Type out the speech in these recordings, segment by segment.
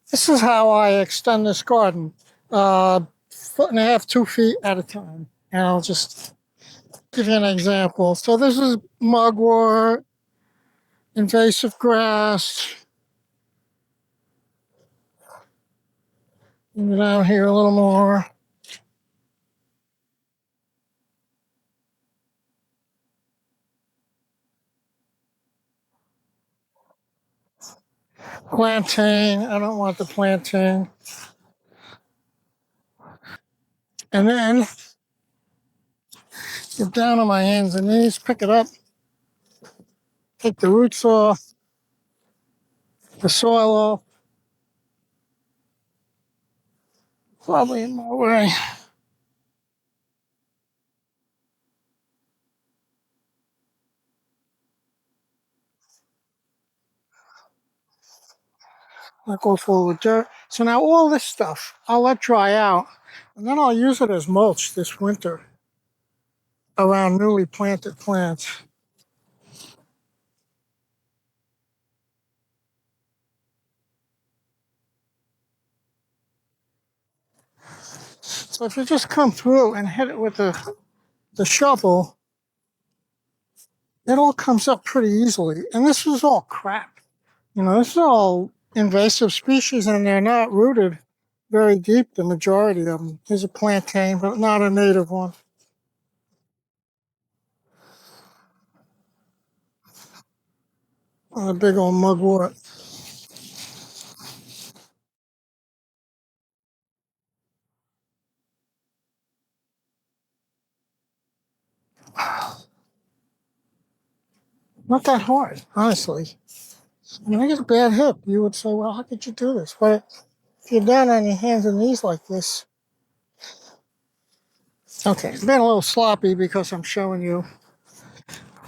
This is how I extend this garden. 1.5 feet, 2 feet at a time. And I'll just give you an example. So this is mugwort, invasive grass. Move down here a little more. Plantain. I don't want the plantain. And then get down on my hands and knees, pick it up, take the roots off, the soil off. Probably in my way. I'll go full with dirt. So now all this stuff, I'll let dry out, and then I'll use it as mulch this winter around newly planted plants. So if you just come through and hit it with the shovel, it all comes up pretty easily. And this is all crap. You know, this is all invasive species, and they're not rooted very deep, the majority of them. Here's a plantain, but not a native one. A big old mugwort. Not that hard, honestly. When I get a bad hip, you would say, well, how could you do this? But if you're down on your hands and knees like this, okay, it's been a little sloppy because I'm showing you.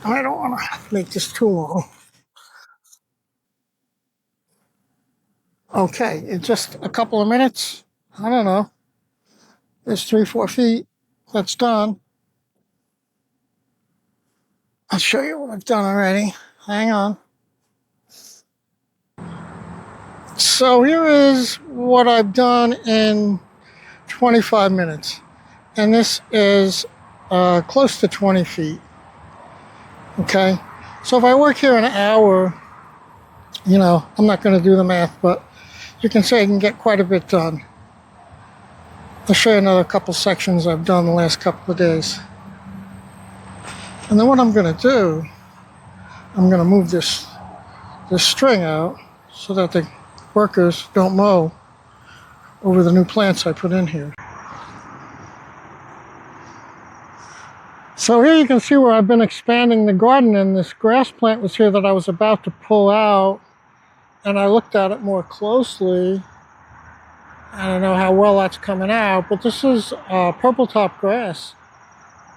I don't want to make this too long. Okay, in just a couple of minutes, I don't know, there's 3, 4 feet. That's done. I'll show you what I've done already. Hang on. So here is what I've done in 25 minutes. And this is close to 20 feet. Okay, so if I work here an hour, you know, I'm not going to do the math, but you can say I can get quite a bit done. I'll show you another couple sections I've done the last couple of days. And then what I'm going to do, I'm going to move this string out so that the workers don't mow over the new plants I put in here. So here you can see where I've been expanding the garden, and this grass plant was here that I was about to pull out, and I looked at it more closely. I don't know how well that's coming out, but this is purple top grass,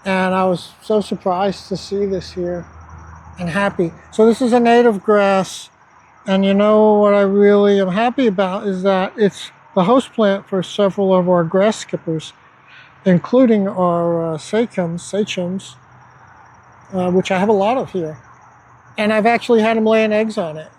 and I was so surprised to see this here and happy. So this is a native grass, and you know what I really am happy about is that it's the host plant for several of our grass skippers, including our sachems, which I have a lot of here. And I've actually had them laying eggs on it.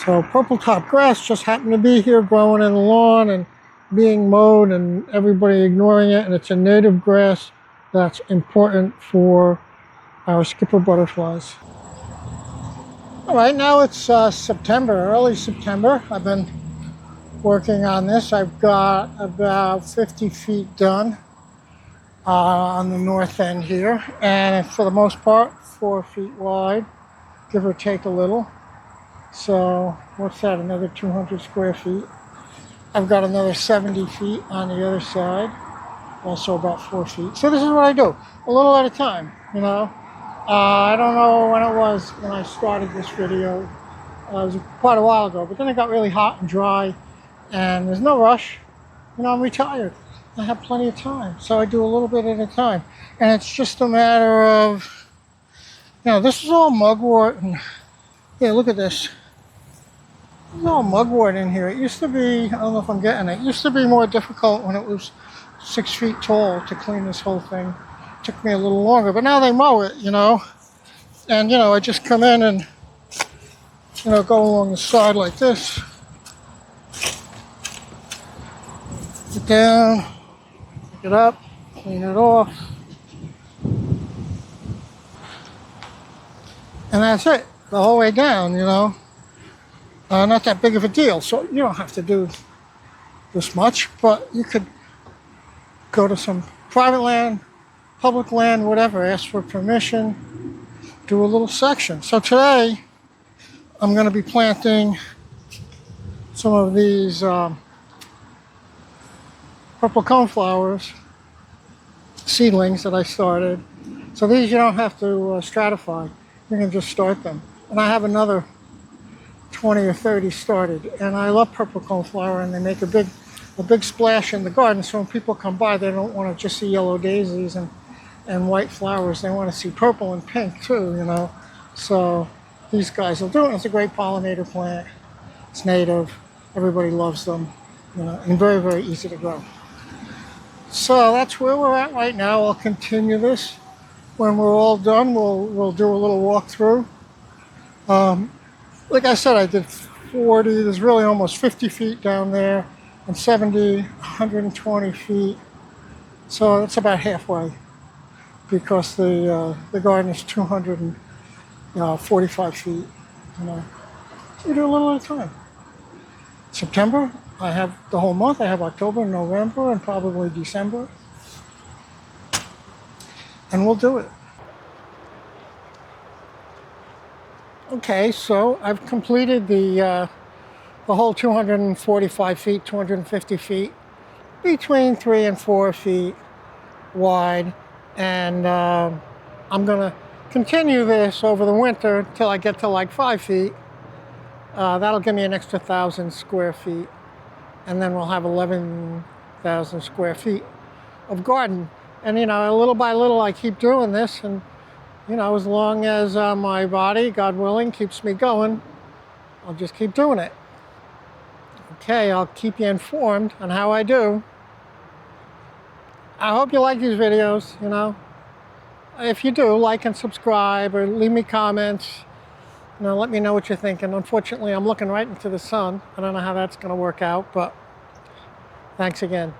So purple top grass just happened to be here growing in the lawn and being mowed and everybody ignoring it. And it's a native grass that's important for our skipper butterflies. All right, now it's September, early September. I've been working on this. I've got about 50 feet done on the north end here. And for the most part, 4 feet wide, give or take a little. So what's that, another 200 square feet. I've got another 70 feet on the other side, also about 4 feet. So this is what I do, a little at a time, you know. I don't know when it was when I started this video. It was quite a while ago, but then it got really hot and dry, and there's no rush. You know, I'm retired. I have plenty of time, so I do a little bit at a time. And it's just a matter of, you know, this is all mugwort, and yeah, look at this. There's all mugwort in here. It used to be, I don't know if I'm getting it, it used to be more difficult when it was 6 feet tall to clean this whole thing. It took me a little longer, but now they mow it, you know. And, you know, I just come in and, you know, go along the side like this it down, pick it up, clean it off, and that's it, the whole way down, you know. Not that big of a deal, so you don't have to do this much, but you could go to some private land, public land, whatever, ask for permission, do a little section. So today, I'm going to be planting some of these purple coneflowers, seedlings that I started. So these you don't have to stratify, you can just start them. And I have another 20 or 30 started, and I love purple coneflower, and they make a big splash in the garden, so when people come by they don't want to just see yellow daisies and white flowers, they want to see purple and pink too, you know. So these guys will do it. It's a great pollinator plant, it's native, everybody loves them, you know, and very, very easy to grow. So that's where we're at right now. I'll continue this when we're all done. We'll do a little walkthrough. Like I said, I did 40, there's really almost 50 feet down there, and 70, 120 feet. So that's about halfway, because the garden is 245 feet. You know, so we do a little at a time. September, I have the whole month. I have October, November, and probably December, and we'll do it. Okay, so I've completed the whole 245 feet, 250 feet, between 3 and 4 feet wide, and I'm gonna continue this over the winter until I get to like 5 feet. That'll give me an extra 1,000 square feet, and then we'll have 11,000 square feet of garden. And you know, little by little I keep doing this, and you know, as long as my body, God willing, keeps me going, I'll just keep doing it. Okay, I'll keep you informed on how I do. I hope you like these videos, you know. If you do, like and subscribe, or leave me comments. You know, let me know what you're thinking. Unfortunately, I'm looking right into the sun. I don't know how that's going to work out, but thanks again.